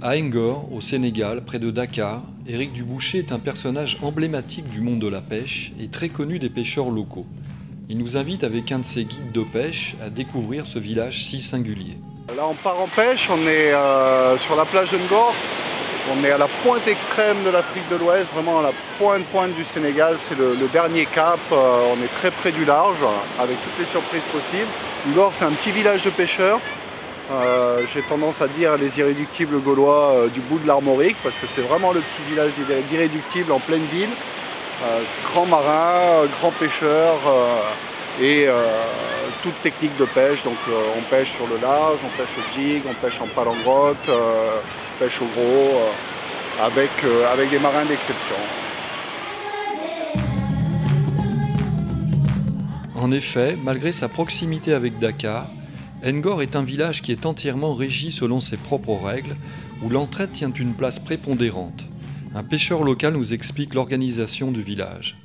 À Ngor, au Sénégal, près de Dakar, Éric Duboucher est un personnage emblématique du monde de la pêche et très connu des pêcheurs locaux. Il nous invite avec un de ses guides de pêche à découvrir ce village si singulier. Là on part en pêche, on est sur la plage de Ngor. On est à la pointe extrême de l'Afrique de l'Ouest, vraiment à la pointe du Sénégal. C'est le dernier cap, on est très près du large, avec toutes les surprises possibles. Ngor, c'est un petit village de pêcheurs. J'ai tendance à dire les irréductibles gaulois du bout de l'Armorique, parce que c'est vraiment le petit village d'irréductibles en pleine ville. Grands marins, grands pêcheurs et toute technique de pêche. Donc on pêche sur le large, on pêche au jig, on pêche en palangrotte, pêche au gros, avec des marins d'exception. En effet, malgré sa proximité avec Dakar, Ngor est un village qui est entièrement régi selon ses propres règles, où l'entraide tient une place prépondérante. Un pêcheur local nous explique l'organisation du village.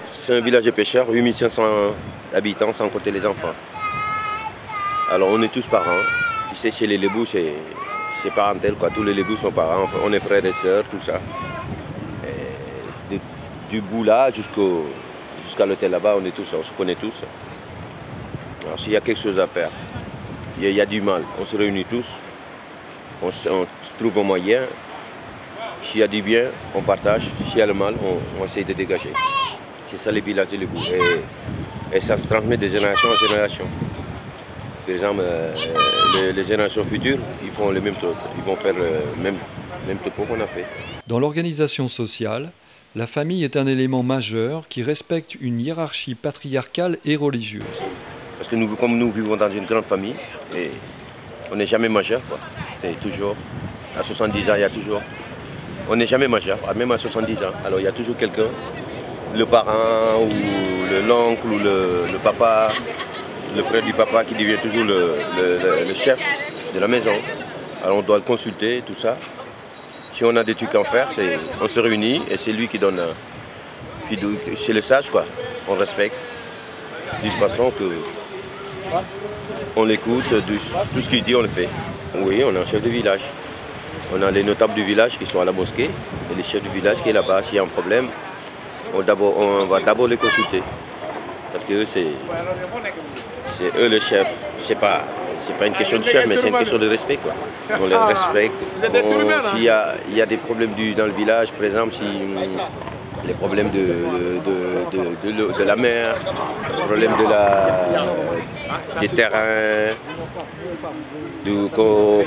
C'est un village de pêcheurs, 8500 habitants sans compter les enfants. Alors on est tous parents. Tu sais, chez les Lébous, c'est parentel, quoi. Tous les Lébous sont parents, enfin, on est frères et sœurs, tout ça. Et du bout là jusqu'à l'hôtel là-bas, on se connaît tous. Alors s'il y a quelque chose à faire, il y a du mal, on se réunit tous, on trouve un moyen. S'il y a du bien, on partage. S'il y a le mal, on essaie de dégager. C'est ça les villages de Lébou. Et ça se transmet de génération en génération. Par exemple, les générations futures, ils font le même truc. Ils vont faire le même topo qu'on a fait. Dans l'organisation sociale, la famille est un élément majeur qui respecte une hiérarchie patriarcale et religieuse. Parce que comme nous vivons dans une grande famille, et on n'est jamais majeur, quoi. C'est toujours, à 70 ans, il y a toujours... On n'est jamais majeur, même à 70 ans. Alors il y a toujours quelqu'un, le parent ou l'oncle ou le papa, le frère du papa qui devient toujours le chef de la maison. Alors on doit le consulter, tout ça. Si on a des trucs à faire, on se réunit et c'est lui qui donne. C'est le sage, quoi. On respecte d'une façon que on l'écoute, tout ce qu'il dit, on le fait. Oui, on a un chef de village. On a les notables du village qui sont à la mosquée et les chefs du village qui est là-bas. S'il y a un problème, on va d'abord les consulter. Parce que c'est eux les chefs. C'est pas une question de chef, mais c'est une question de respect, quoi. On les respecte. S'il y a des problèmes dans le village, par exemple, les problèmes de la mer, les problèmes des terrains,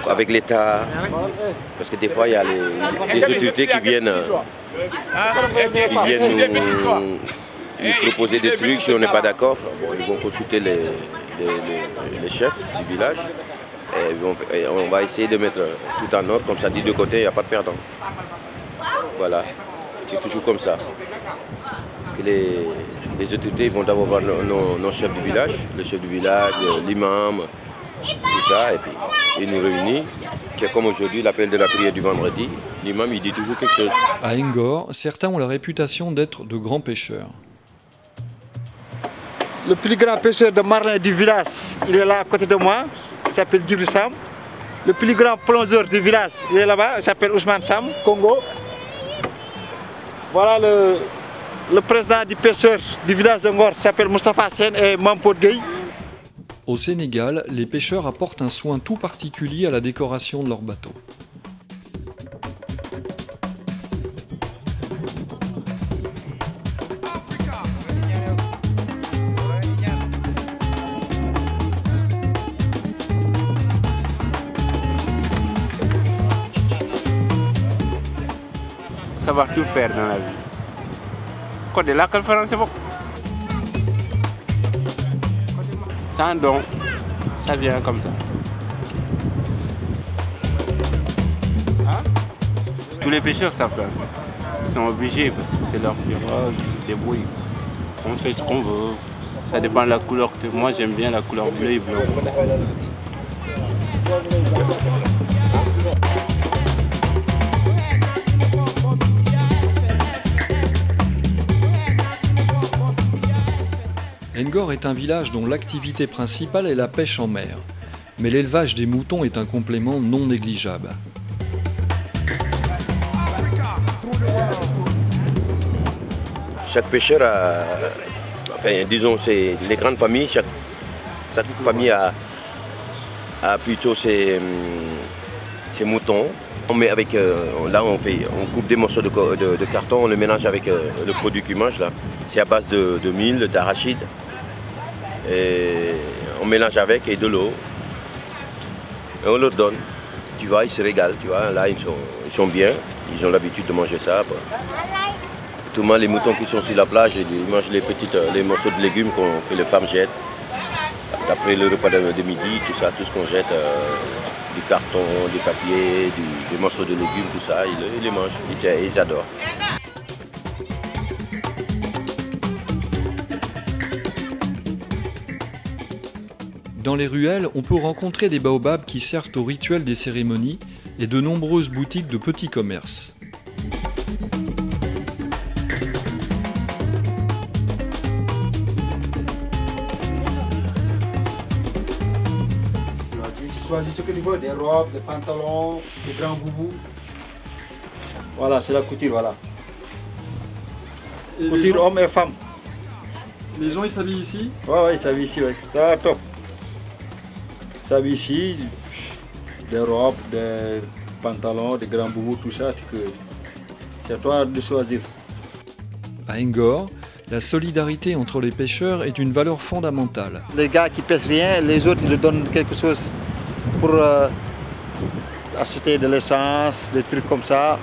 avec l'État. Parce que des fois, il y a les autorités qui viennent nous proposer des trucs. Si on n'est pas d'accord, bon, ils vont consulter les chefs du village. Et on va essayer de mettre tout en ordre, comme ça, des deux côtés, il n'y a pas de perdant. Voilà. C'est toujours comme ça. Parce que les autorités vont d'abord voir nos chefs du village, le chef du village, l'imam, tout ça, et puis ils nous réunissent. Comme aujourd'hui, l'appel de la prière du vendredi, l'imam il dit toujours quelque chose. À Ngor, certains ont la réputation d'être de grands pêcheurs. Le plus grand pêcheur de marlin du village, il est là à côté de moi, il s'appelle Djibril Sam. Le plus grand plongeur du village, il est là-bas, il s'appelle Ousmane Sam, Congo. Voilà le président du pêcheur du village de Ngor s'appelle Moustapha Sen et Mampod Gueye. Au Sénégal, les pêcheurs apportent un soin tout particulier à la décoration de leurs bateaux. Savoir tout faire dans la vie. Quand de là, quelle différence c'est bon. C'est un don, ça vient comme ça. Hein? Tous les pêcheurs savent faire. Ils sont obligés parce que c'est leur pirogue, ils se débrouillent. On fait ce qu'on veut. Ça dépend de la couleur. Moi j'aime bien la couleur bleue et blanc. Ngor est un village dont l'activité principale est la pêche en mer. Mais l'élevage des moutons est un complément non négligeable. chaque pêcheur a, enfin disons c'est les grandes familles, chaque famille a plutôt ses moutons. On met avec, là on coupe des morceaux de carton, on le mélange avec le produit qu'ils mangent là. C'est à base de mil, d'arachide. Et on mélange avec et de l'eau. Et on leur donne. Tu vois, ils se régalent, tu vois. Là, ils sont bien. Ils ont l'habitude de manger ça. Tout le monde, les moutons qui sont sur la plage, ils mangent les morceaux de légumes que les femmes jettent. Après le repas de midi, tout ça, tout ce qu'on jette, du carton, du papier, des morceaux de légumes, tout ça, ils les mangent. Ils adorent. Dans les ruelles, on peut rencontrer des baobabs qui servent au rituel des cérémonies et de nombreuses boutiques de petits commerces. Tu choisis ce que tu veux, des robes, des pantalons, des grands boubous. Voilà, c'est la couture, voilà. Et couture hommes et femmes. Les gens ils s'habillent ici? Ouais, ils s'habillent ici, ouais. Ça va top. Ils s'habillent ici, des robes, des pantalons, des grands boubous, tout ça. C'est à toi de choisir. À Ngor, la solidarité entre les pêcheurs est une valeur fondamentale. Les gars qui pêchent rien, les autres ils leur donnent quelque chose pour acheter de l'essence, des trucs comme ça.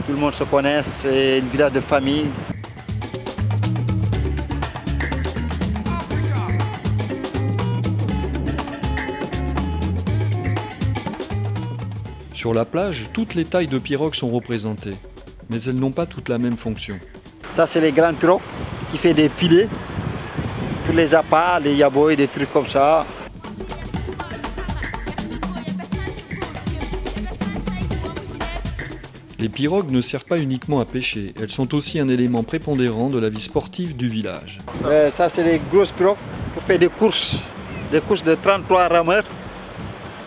Tout le monde se connaît, c'est une village de famille. Sur la plage, toutes les tailles de pirogues sont représentées, mais elles n'ont pas toutes la même fonction. Ça, c'est les grandes pirogues qui font des filets pour les appâts, les yabois, des trucs comme ça. Les pirogues ne servent pas uniquement à pêcher, elles sont aussi un élément prépondérant de la vie sportive du village. Ça, c'est les grosses pirogues pour faire des courses de 33 rameurs.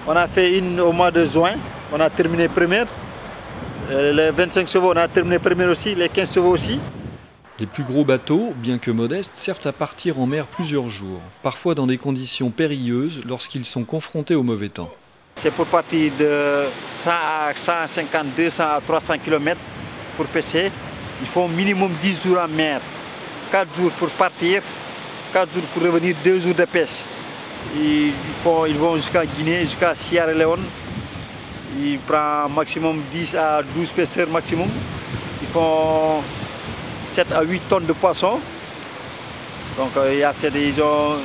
On a fait une au mois de juin, on a terminé première. Les 25 chevaux, on a terminé première aussi, les 15 chevaux aussi. Les plus gros bateaux, bien que modestes, servent à partir en mer plusieurs jours, parfois dans des conditions périlleuses lorsqu'ils sont confrontés au mauvais temps. C'est pour partir de 100 à 150, 200 à 300 km pour pêcher. Il faut au minimum 10 jours en mer. 4 jours pour partir, 4 jours pour revenir, 2 jours de pêche. Ils vont jusqu'à Guinée, jusqu'à Sierra Leone. Ils prennent maximum 10 à 12 pêcheurs maximum. Ils font 7 à 8 tonnes de poissons. Donc ils ont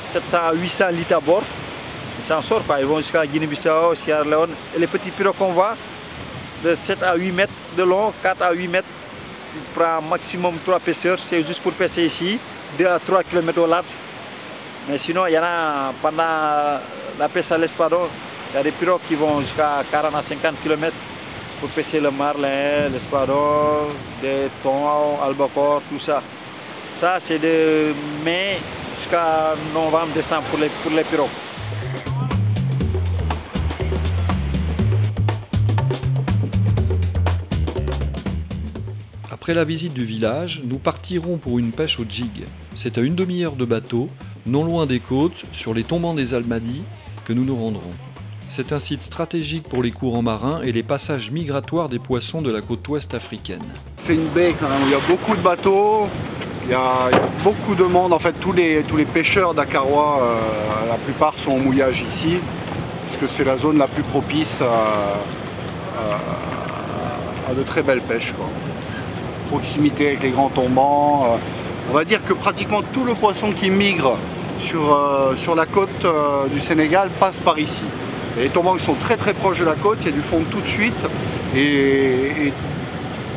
700 à 800 litres à bord. Ils s'en sortent pas, ils vont jusqu'à Guinée-Bissau, Sierra Leone. Et les petits pirogues qu'on voit, de 7 à 8 mètres de long, 4 à 8 mètres, tu prends maximum 3 pêcheurs, c'est juste pour pêcher ici, 2 à 3 km au large. Mais sinon, il y en a, pendant la pêche à l'espadon, il y a des pirogues qui vont jusqu'à 40 à 50 km pour pêcher le marlin, l'espadon, des thons, albacores, tout ça. Ça, c'est de mai jusqu'à novembre, décembre pour les pirogues. Après la visite du village, nous partirons pour une pêche au jig. C'est à une demi-heure de bateau, non loin des côtes, sur les tombants des Almadies, que nous nous rendrons. C'est un site stratégique pour les courants marins et les passages migratoires des poissons de la côte ouest africaine. C'est une baie quand même où il y a beaucoup de bateaux, il y a beaucoup de monde. En fait, tous les pêcheurs dakarois, la plupart sont au mouillage ici, puisque c'est la zone la plus propice à de très belles pêches, quoi. Proximité avec les grands tombants. On va dire que pratiquement tout le poisson qui migre sur la côte du Sénégal passe par ici. Et les tombants sont très très proches de la côte, il y a du fond tout de suite. Et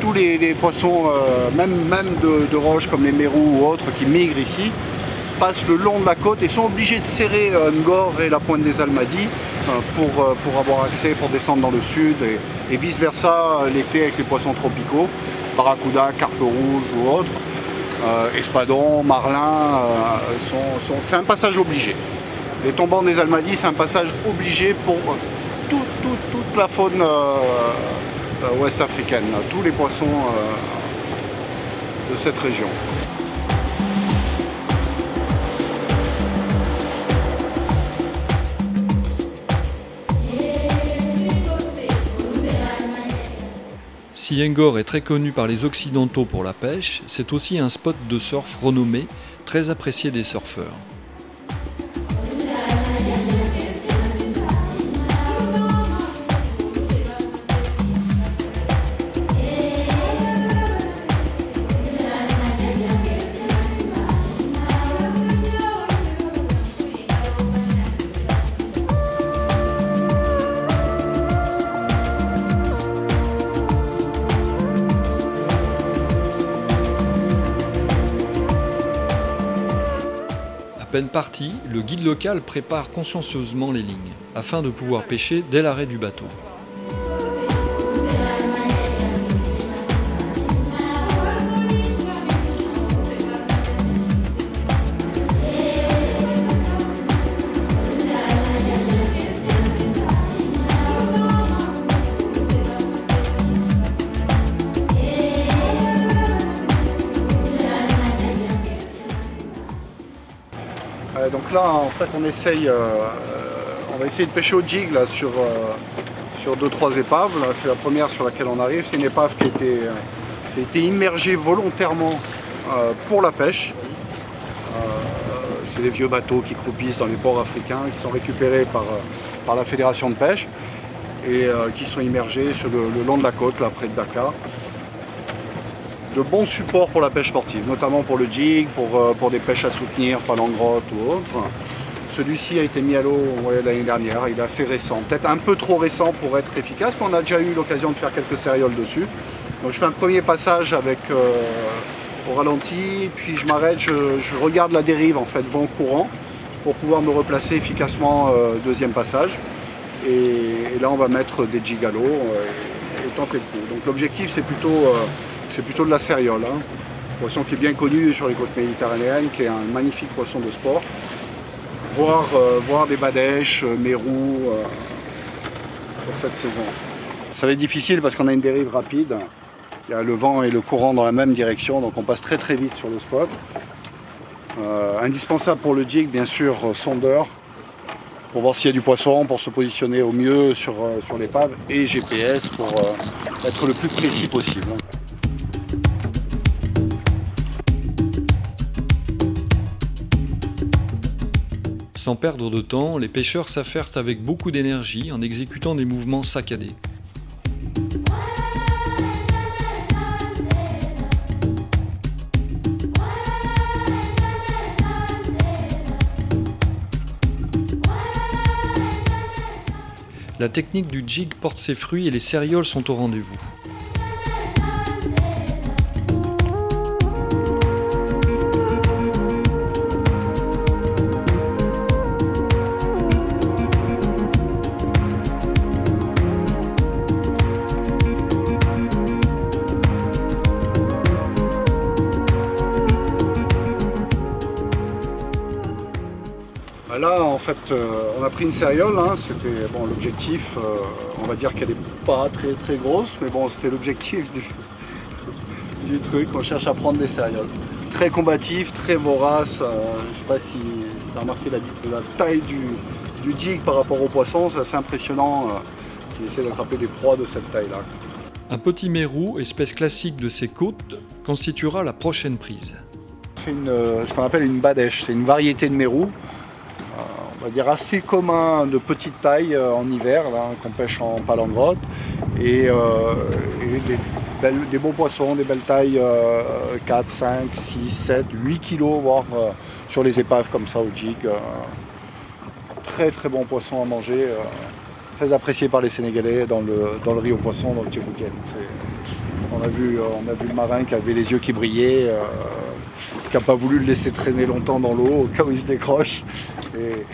tous les poissons, même de roches comme les mérous ou autres qui migrent ici, passent le long de la côte et sont obligés de serrer Ngor et la pointe des Almadies pour avoir accès, pour descendre dans le sud et vice versa l'été avec les poissons tropicaux. Barracuda, carpe rouge ou autres, espadon, marlin, c'est un passage obligé. Les tombants des Almadies, c'est un passage obligé pour toute la faune ouest africaine. Tous les poissons de cette région. Si Ngor est très connu par les Occidentaux pour la pêche, c'est aussi un spot de surf renommé, très apprécié des surfeurs. À peine parti, le guide local prépare consciencieusement les lignes, afin de pouvoir pêcher dès l'arrêt du bateau. Donc là, en fait, on va essayer de pêcher au jig là, sur 2-3 épaves. C'est la première sur laquelle on arrive. C'est une épave qui a été immergée volontairement pour la pêche. C'est des vieux bateaux qui croupissent dans les ports africains, qui sont récupérés par la fédération de pêche et qui sont immergés sur le long de la côte, là, près de Dakar. De bons supports pour la pêche sportive, notamment pour le jig, pour des pêches à soutenir, palangrotte ou autre. Celui-ci a été mis à l'eau l'année dernière, il est assez récent, peut-être un peu trop récent pour être efficace, mais on a déjà eu l'occasion de faire quelques sérioles dessus. Donc je fais un premier passage avec au ralenti, puis je m'arrête, je regarde la dérive en fait, vent courant, pour pouvoir me replacer efficacement deuxième passage. Et là on va mettre des jigs à l'eau et tenter le coup. Donc l'objectif c'est plutôt de la sériole, hein. Poisson qui est bien connu sur les côtes méditerranéennes, qui est un magnifique poisson de sport. Voir des badèches, mérous sur cette saison. Ça va être difficile parce qu'on a une dérive rapide. Il y a le vent et le courant dans la même direction, donc on passe très très vite sur le spot. Indispensable pour le jig, bien sûr, sondeur, pour voir s'il y a du poisson, pour se positionner au mieux sur l'épave, et GPS pour être le plus précis possible. Sans perdre de temps, les pêcheurs s'affairent avec beaucoup d'énergie en exécutant des mouvements saccadés. La technique du jig porte ses fruits et les sérioles sont au rendez-vous. Là, en fait, on a pris une sériole, hein. C'était bon, l'objectif, on va dire qu'elle n'est pas très très grosse, mais bon, c'était l'objectif du truc. On cherche à prendre des sérioles. Très combatif, très vorace. Je ne sais pas si tu as remarqué la taille du jig par rapport au poisson, c'est assez impressionnant. Qui essaie d'attraper des proies de cette taille-là. Un petit mérou, espèce classique de ces côtes, constituera la prochaine prise. C'est ce qu'on appelle une badèche, c'est une variété de mérou. On va dire assez commun de petite taille en hiver, qu'on pêche en palangrotte, et des beaux poissons, des belles tailles 4, 5, 6, 7, 8 kilos, voire sur les épaves comme ça au jig. Très très bon poisson à manger, très apprécié par les Sénégalais dans le riz aux poissons, dans le Tchébouken. On a vu le marin qui avait les yeux qui brillaient, qui n'a pas voulu le laisser traîner longtemps dans l'eau au cas où il se décroche. Et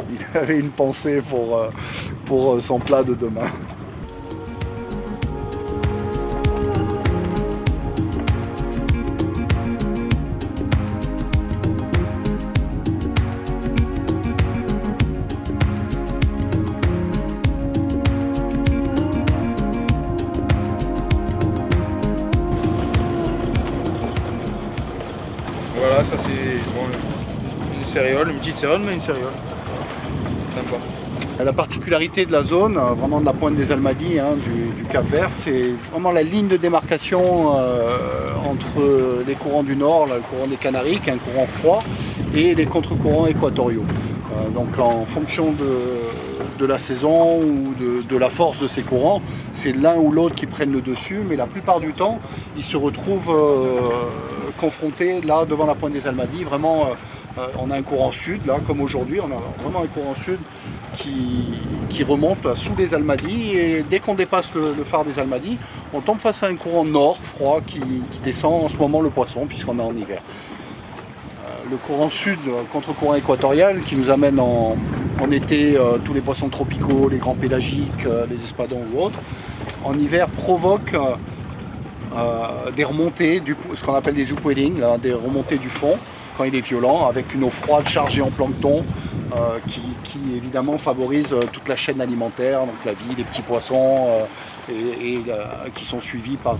il avait une pensée pour son plat de demain. Voilà, ça c'est bon, une céréole, une petite céréole, mais une céréole. Sympa. La particularité de la zone, vraiment de la pointe des Almadies, hein, du Cap-Vert, c'est vraiment la ligne de démarcation entre les courants du nord, là, le courant des Canaries, qui est un courant froid, et les contre-courants équatoriaux. Donc en fonction de la saison ou de la force de ces courants, c'est l'un ou l'autre qui prennent le dessus, mais la plupart du temps, ils se retrouvent confrontés là devant la pointe des Almadies. Vraiment, on a un courant sud, là, comme aujourd'hui, on a vraiment un courant sud qui remonte sous les Almadies, et dès qu'on dépasse le phare des Almadies, on tombe face à un courant nord froid qui descend en ce moment le Poisson, puisqu'on est en hiver. Le courant sud, contre-courant équatorial, qui nous amène en été tous les poissons tropicaux, les grands pélagiques, les espadons ou autres, en hiver provoque des remontées, ce qu'on appelle des upwelling, des remontées du fond, quand il est violent, avec une eau froide chargée en plancton, qui évidemment favorise toute la chaîne alimentaire, donc la vie, les petits poissons, qui sont suivis par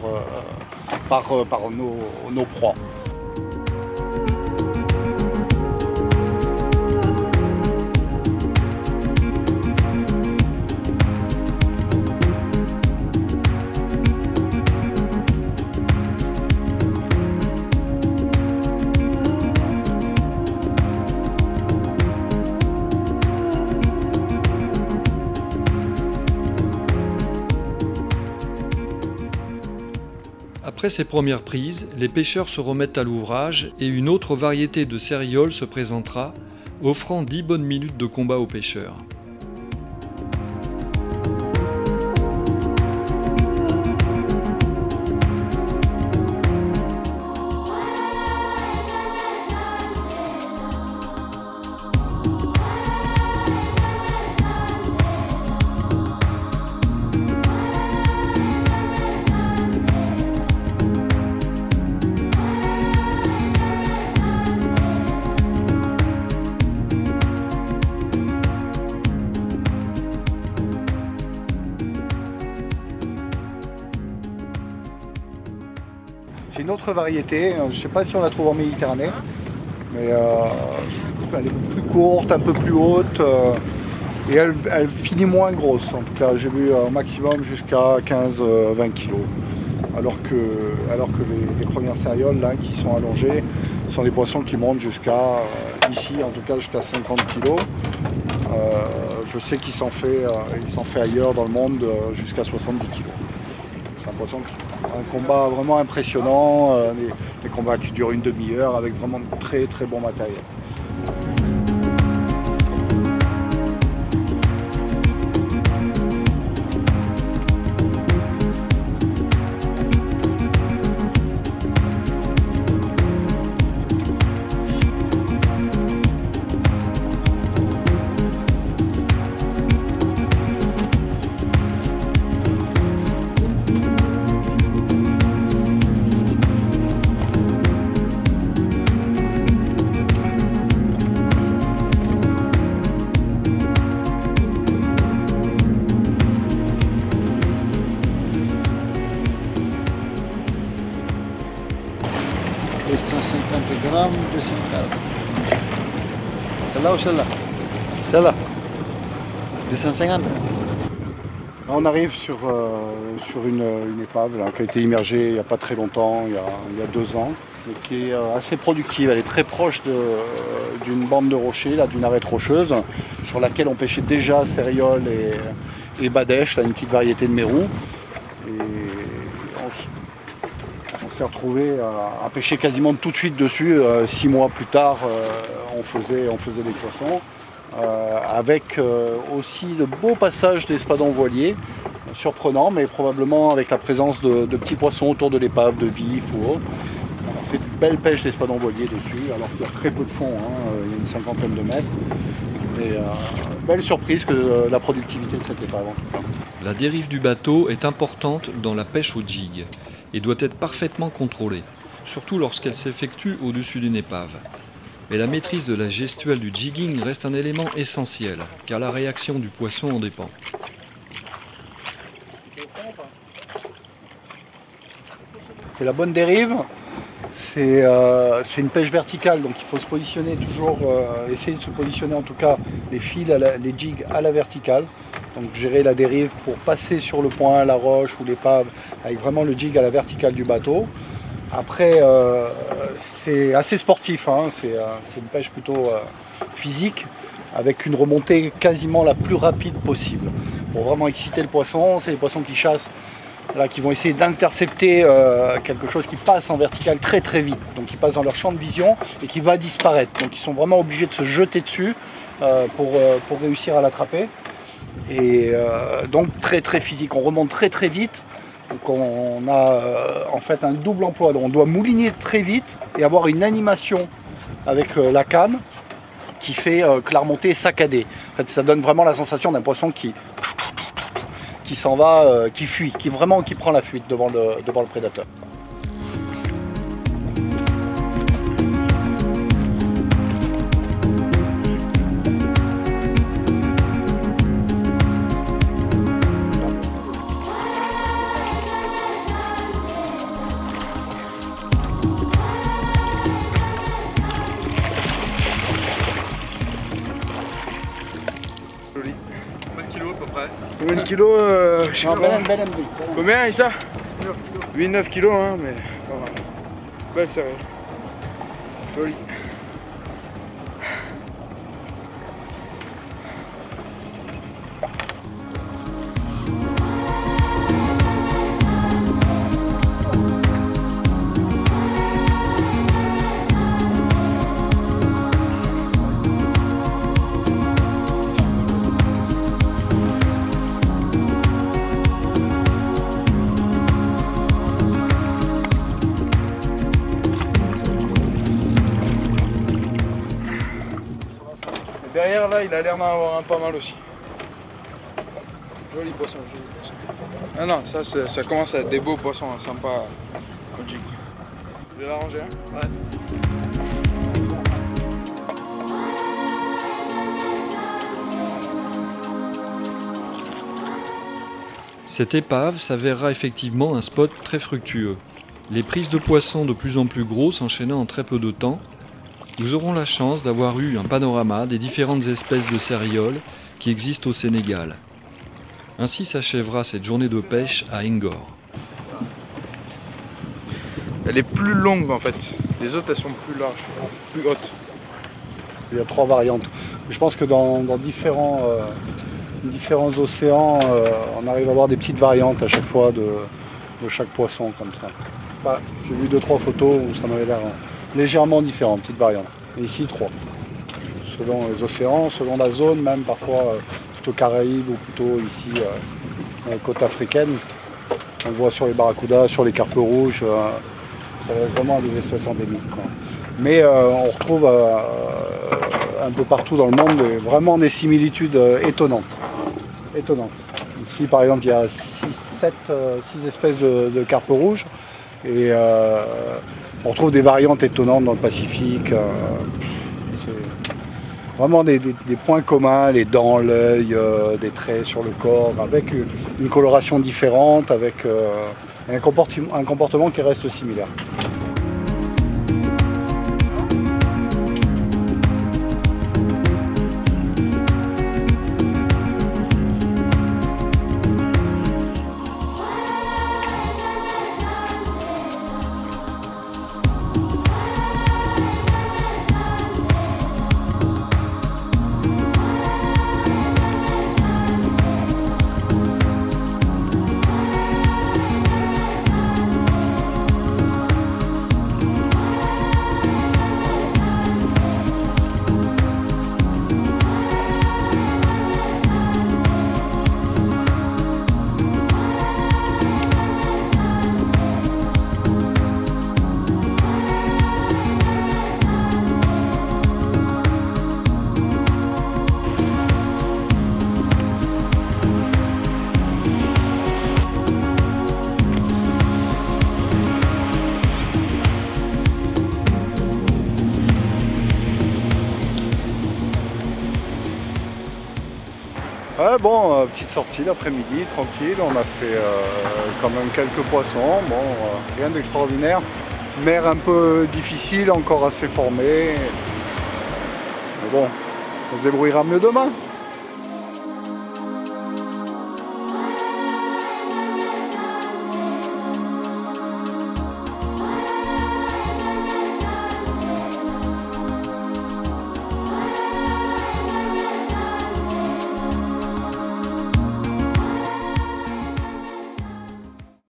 nos proies. Après ces premières prises, les pêcheurs se remettent à l'ouvrage et une autre variété de céréoles se présentera, offrant 10 bonnes minutes de combat aux pêcheurs. C'est une autre variété, je ne sais pas si on la trouve en Méditerranée, mais elle est plus courte, un peu plus haute, et elle finit moins grosse. En tout cas, j'ai vu au maximum jusqu'à 15-20 kg. Alors que les premières cérioles là, qui sont allongées sont des poissons qui montent jusqu'à, ici en tout cas, jusqu'à 50 kg. Je sais qu'il s'en fait ailleurs dans le monde jusqu'à 70 kg. C'est un poisson qui un combat vraiment impressionnant, des combats qui durent une demi-heure avec vraiment de très très bon matériel. Et 150 grammes de 5 cartes. Celle-là ou celle-là? Celle-là. 250. On arrive sur une épave là, qui a été immergée il n'y a pas très longtemps, il y a 2 ans, et qui est assez productive. Elle est très proche d'une bande de rochers, d'une arête rocheuse, sur laquelle on pêchait déjà céréoles et badèche, là, une petite variété de mérou. Et on s'est retrouvé à pêcher quasiment tout de suite dessus. 6 mois plus tard, on faisait des poissons. Avec aussi de beaux passages d'espadons voiliers, surprenants, mais probablement avec la présence de petits poissons autour de l'épave, de vifs ou autres. On a fait de belles pêches d'espadons voiliers dessus, alors qu'il y a très peu de fond, il y a une 50aine de mètres. Et belle surprise que la productivité de cette épave en tout cas. La dérive du bateau est importante dans la pêche au jig et doit être parfaitement contrôlée, surtout lorsqu'elle s'effectue au-dessus d'une épave. Mais la maîtrise de la gestuelle du jigging reste un élément essentiel, car la réaction du poisson en dépend. C'est la bonne dérive, c'est une pêche verticale, donc il faut se positionner toujours, essayer de se positionner en tout cas les fils, les jigs à la verticale. Donc gérer la dérive pour passer sur le point, la roche ou l'épave avec vraiment le jig à la verticale du bateau. Après, c'est assez sportif, hein. C'est une pêche plutôt physique avec une remontée quasiment la plus rapide possible. Pour vraiment exciter le poisson, c'est les poissons qui chassent, là, qui vont essayer d'intercepter quelque chose qui passe en vertical très très vite. Donc qui passe dans leur champ de vision et qui va disparaître. Donc ils sont vraiment obligés de se jeter dessus pour réussir à l'attraper. Et donc très très physique, on remonte très très vite. Donc on a en fait un double emploi. Donc on doit mouliner très vite et avoir une animation avec la canne qui fait que la remontée est saccadée. En fait, ça donne vraiment la sensation d'un poisson qui s'en va, qui fuit, qui prend la fuite devant le prédateur. Joli. Combien de kilos à peu près? Combien de kilos je sais pas. Combien, Issa 8-9 kilos, hein, mais pas mal. Belle céréale. Joli. Derrière là, il a l'air d'en avoir un pas mal aussi. Joli poisson, joli poisson. Ah non, ça commence à être des beaux poissons, hein, sympa au jig. Tu veux l'arranger, hein? Ouais. Cette épave s'avérera effectivement un spot très fructueux. Les prises de poissons de plus en plus gros s'enchaînant en très peu de temps, nous aurons la chance d'avoir eu un panorama des différentes espèces de cérioles qui existent au Sénégal. Ainsi s'achèvera cette journée de pêche à Ngor. Elle est plus longue en fait. Les autres, elles sont plus larges, plus hautes. Il y a 3 variantes. Je pense que dans différents océans, on arrive à avoir des petites variantes à chaque fois de chaque poisson comme ça. Bah, j'ai vu 2-3 photos où ça m'avait l'air légèrement différent, petites variantes. Et ici 3. Selon les océans, selon la zone, même parfois plutôt Caraïbes ou plutôt ici dans les côtes africaines. On le voit sur les barracudas, sur les carpes rouges, ça reste vraiment des espèces endémiques, quoi. Mais on retrouve un peu partout dans le monde vraiment des similitudes étonnantes. Ici par exemple il y a 6 espèces de carpes rouges et on retrouve des variantes étonnantes dans le Pacifique. C'est vraiment des points communs, les dents, l'œil, des traits sur le corps, avec une coloration différente, avec un comportement qui reste similaire. Ouais, bon, petite sortie l'après-midi, tranquille, on a fait quand même quelques poissons, bon, rien d'extraordinaire. Mer un peu difficile, encore assez formée. Mais bon, on se débrouillera mieux demain.